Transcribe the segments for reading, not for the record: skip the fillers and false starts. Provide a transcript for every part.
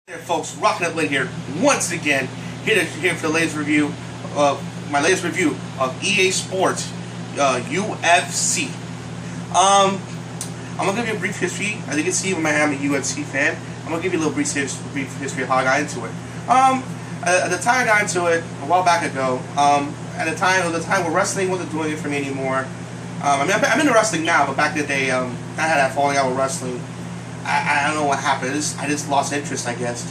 There, folks, Rockin' Up Late here once again, here for the latest review of my latest review of EA Sports UFC. I'm gonna give you a brief history. As you can see, I am a UFC fan. I'm gonna give you a little brief history of how I got into it. At the time I got into it a while back ago. At the time, where wrestling wasn't doing it for me anymore. I'm into wrestling now, but back in the day, I had that falling out with wrestling. I don't know what happened. I just lost interest, I guess.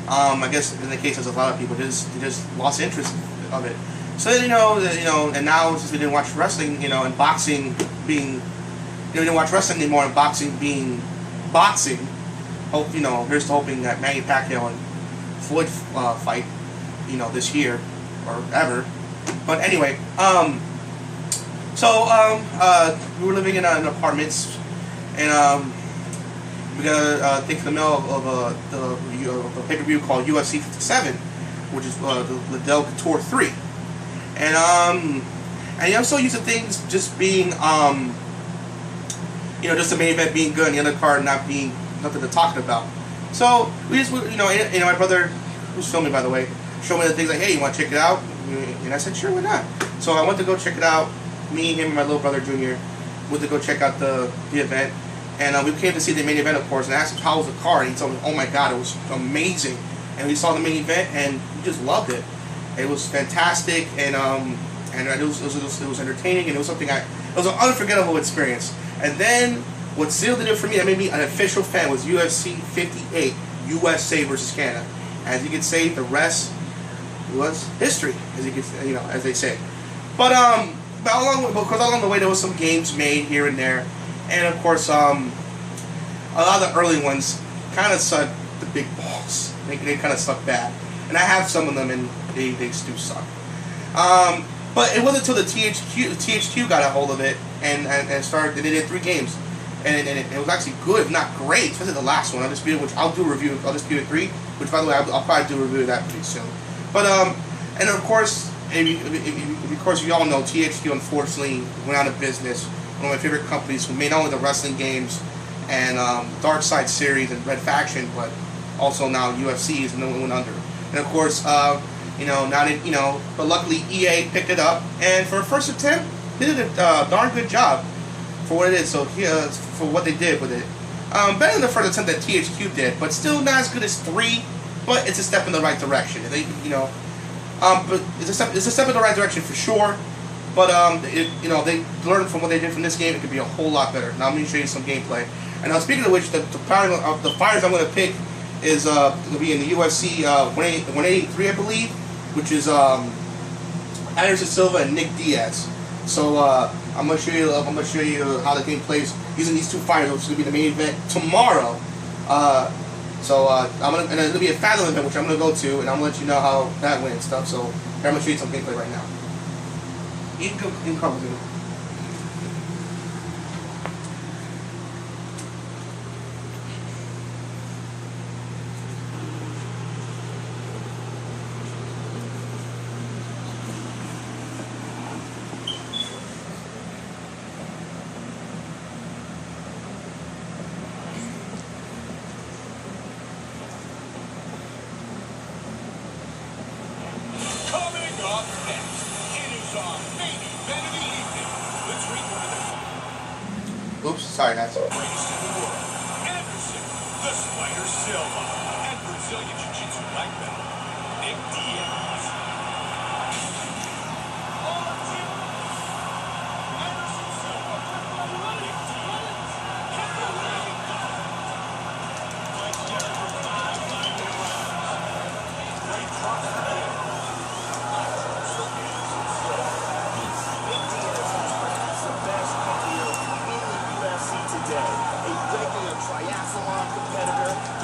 I guess in the case of a lot of people, they just lost interest of it. So then, and now since we didn't watch wrestling, and boxing being, we didn't watch wrestling anymore, and boxing being boxing. Hope here's to hoping that Manny Pacquiao and Floyd fight, this year or ever. But anyway, we were living in apartments, and we got a thing from the mail of the pay-per-view called UFC 57, which is the Liddell Couture 3. And I'm so used to things just being, just the main event being good and the other card not being nothing to talk about. So we just, my brother, who's filming by the way, showed me the things like, hey, you want to check it out? And I said, sure, why not? So I went to go check it out. Me, him, and my little brother Junior went to go check out the event. And we came to see the main event, of course, and I asked him how was the card, and he told me, oh my god, it was amazing. And we saw the main event, and we just loved it. It was fantastic, and it was entertaining, and it was something it was an unforgettable experience. And then what sealed it for me, that made me an official fan, was UFC 58, USA versus Canada. As you can say, the rest was history, as they say. But along the way, there was some games made here and there. And of course, a lot of the early ones kind of sucked the big balls. They kind of suck bad. And I have some of them, and they do suck. But it wasn't until the THQ got a hold of it and started. They did 3 games, and it was actually good, if not great. Especially the last one, Undisputed, which I'll do a review. Undisputed 3, which by the way, I'll probably do a review of that pretty soon. But and of course, you all know THQ unfortunately went out of business. One of my favorite companies who made not only the wrestling games and Dark Side series and Red Faction, but also now UFC is no one went under. And of course, now they, but luckily EA picked it up, and for a first attempt, they did a darn good job for what it is. So for what they did with it, better than the first attempt that THQ did, but still not as good as 3. But it's a step in the right direction. And but it's a step in the right direction for sure. But they learned from what they did from this game. It could be a whole lot better. Now I'm going to show you some gameplay. And now speaking of which, the fighters I'm going to pick is going to be in the UFC 183, I believe, which is Anderson Silva and Nick Diaz. So I'm going to show you how the game plays using these 2 fighters, which is going to be the main event tomorrow. And there's going to be a Fathom event, which I'm going to go to, and I'm going to let you know how that went and stuff. So I'm going to show you some gameplay right now. You can come with me. Coming up next, it is our main event of the evening. Let's Oops, sorry, that's all. Anderson, the Spider Silva, and Brazilian Jiu-Jitsu black belt, Nick Diaz. Anderson Silva, Nick Diaz. Great trust.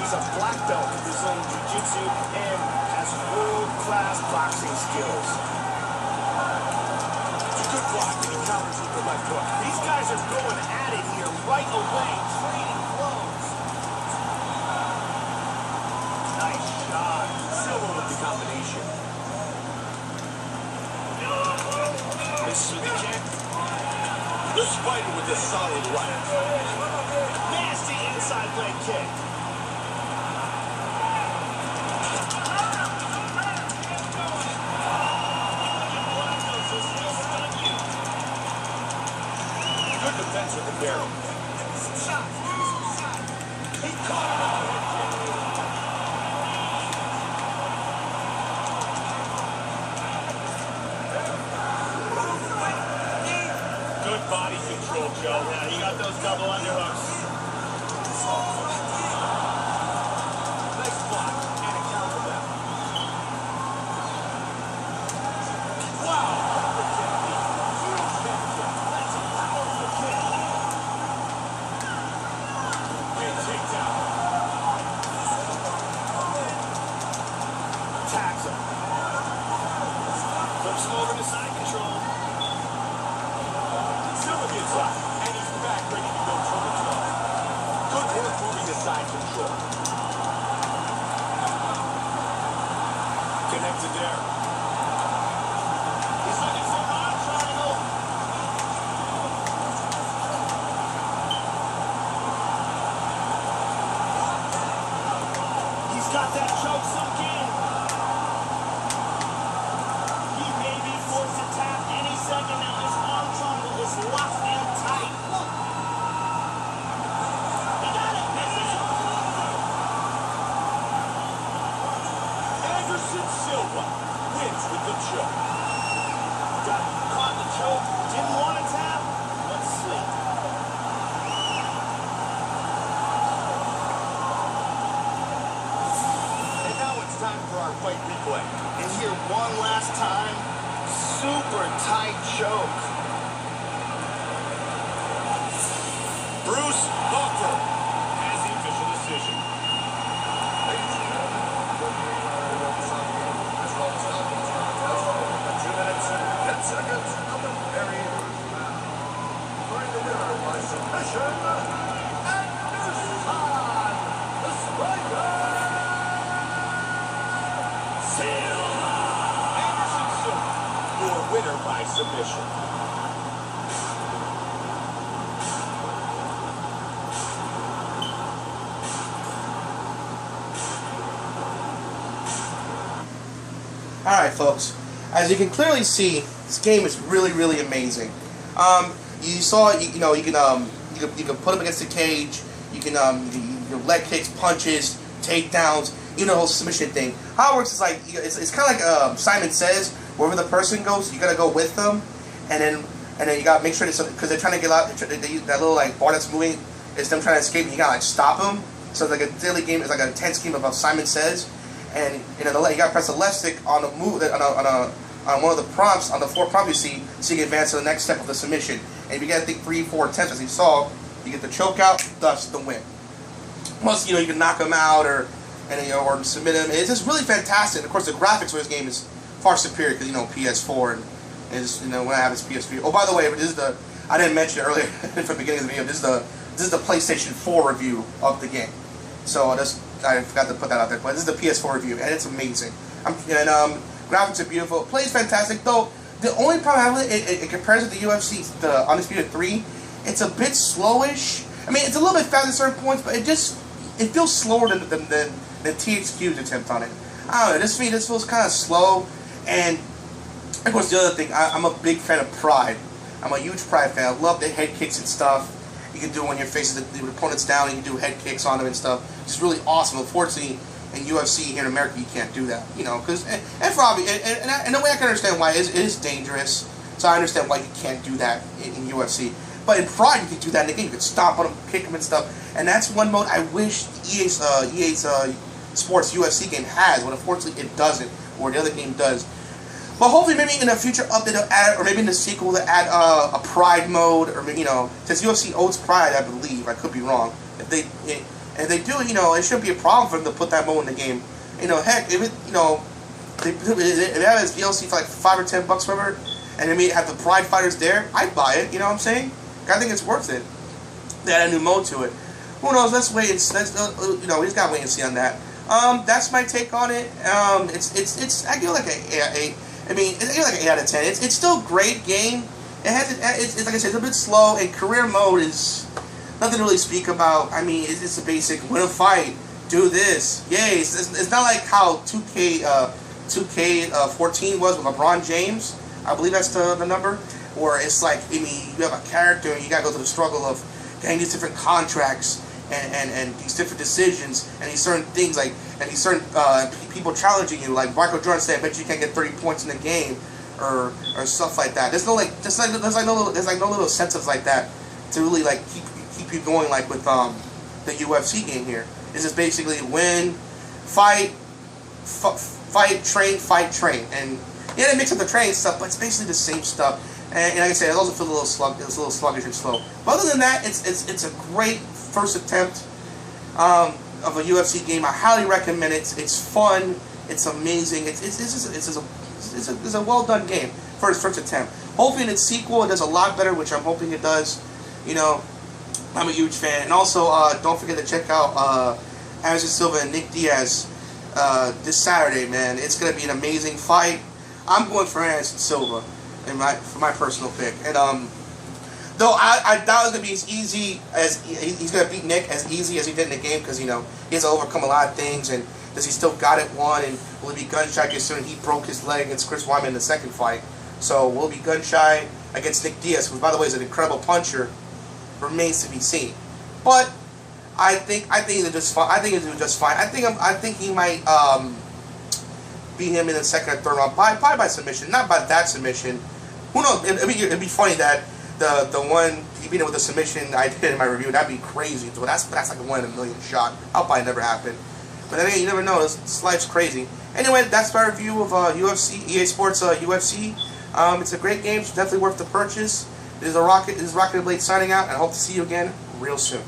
He's a black belt in Brazilian Jiu-Jitsu and has world-class boxing skills. It's a good block and he counters with the left hook. These guys are going at it here right away, trading blows. Nice shot. Silva with the combination. Misses with the kick. The Spider with the solid right. Nasty inside leg kick. there. He caught him with the head kick. Good body control, Joe. Yeah, he got those double underhooks. Nice block and a counter there. Wow! That's a powerful kick. Big takedown. Tags him. Flips him over to side control. Silvia gets up, and he's back ready to go toe-to-toe. Good work moving to side control. Connected there. He's looking for a bottom triangle. He's got that choke sunk in. He may be forced to tap any second now. His arm triangle is locked in tight. He got it. That's it. Anderson Silva wins with the choke. Got caught in the choke. Didn't want to tap. Let's see. And now it's time for our fight replay. And here one last time. Super tight choke. Bruce Buffer has the official decision. Anderson Silva, your winner by submission. Alright, folks. As you can clearly see, this game is really, really amazing. You saw, you know, you can put him against the cage. You can leg kicks, punches, takedowns, you know, the whole submission thing. How it works is like it's kind of like Simon Says, wherever the person goes, you gotta go with them, and then you gotta make sure because they're trying to get out. They use that little like bar that's moving. It's them trying to escape, and you gotta like stop them. So it's like a daily game. It's like a intense game of Simon Says. And you know, you gotta press the left stick on the move on one of the prompts on the 4 prompts you see, so you can advance to the next step of the submission. And if you get I think 3-4 attempts, as you saw, you get the choke out, thus the win. Plus, you know, you can knock him out or submit him. It's just really fantastic. And of course, the graphics for this game is far superior because, you know, PS4 and is, you know, when I have this PS3. Oh, by the way, this is I didn't mention it earlier from the beginning of the video. This is the PlayStation 4 review of the game. So I forgot to put that out there, but this is the PS4 review, and it's amazing. Graphics are beautiful. It plays fantastic, though. The only problem I have with it, in comparison to the UFC, the Undisputed 3, it's a bit slowish. I mean, it's a little bit fast at certain points, but it feels slower than THQ's attempt on it. I don't know. This feels kind of slow, and of course the other thing, I'm a big fan of Pride. I'm a huge Pride fan. I love the head kicks and stuff. You can do it when you're facing the opponents down, and you can do head kicks on them and stuff. It's really awesome. Unfortunately, in UFC here in America, you can't do that. You know, because and for obvious, and the way I can understand why it is dangerous. So I understand why you can't do that in UFC. But in Pride, you can do that in the game. You can stomp on them, kick them and stuff. And that's one mode I wish EA's Sports UFC game has, but unfortunately it doesn't, or the other game does. But hopefully, maybe in a future update they'll add, or maybe in the sequel they'll add a Pride mode, or you know, since UFC owns Pride, I believe. I could be wrong. If they do, you know, it shouldn't be a problem for them to put that mode in the game. You know, heck, if it, you know, if they have this DLC for like $5 or $10, whatever, and they may have the Pride fighters there, I'd buy it. You know what I'm saying? I think it's worth it. They add a new mode to it. Who knows? Let's wait. You know, we just gotta wait and see on that. That's my take on it. It's I give it like I give it like an 8 out of 10. It's still a great game. It's like I said, it's a bit slow, and career mode is nothing to really speak about. I mean, it's just a basic win a fight, do this, yay. It's not like how 2K14 was with LeBron James. I believe that's the number. Where it's like, I mean, you have a character and you gotta go through the struggle of getting these different contracts and these different decisions and these certain things like and these certain people challenging you, like Michael Jordan said, I bet you can't get 30 points in the game or stuff like that. There's no like there's no little incentives like that to really like keep you going like with the UFC game here. It's just basically win, fight, train, and yeah, they mix up the training stuff, but it's basically the same stuff. And like I said, it also feels a little sluggish and slow. But other than that, it's a great first attempt of a UFC game. I highly recommend it. It's fun. It's amazing. It's a well done game for its first attempt. Hopefully in its sequel it does a lot better, which I'm hoping it does. You know, I'm a huge fan. And also, don't forget to check out Anderson Silva and Nick Diaz this Saturday, man. It's gonna be an amazing fight. I'm going for Anderson Silva for my personal pick. And though I doubt it's gonna be as easy as he's gonna beat Nick as easy as he did in the game, because you know he has to overcome a lot of things. And does he still got it won? And will he be gun shy considering he broke his leg against Chris Weidman in the second fight? So will he be gun shy against Nick Diaz, who by the way is an incredible puncher? Remains to be seen. But I think he'll just fine. I think he'll do just fine. I think he might beat him in the second or third round, probably by submission, not by that submission. Who knows? It'd be funny that the one he beat him with a submission I did in my review. That'd be crazy. So that's like a 1 in a million shot. That'll probably never happen. But then again, you never know. This life's crazy. Anyway, that's my review of UFC EA Sports UFC. It's a great game. It's definitely worth the purchase. This is Rocket Blade signing out, and I hope to see you again real soon.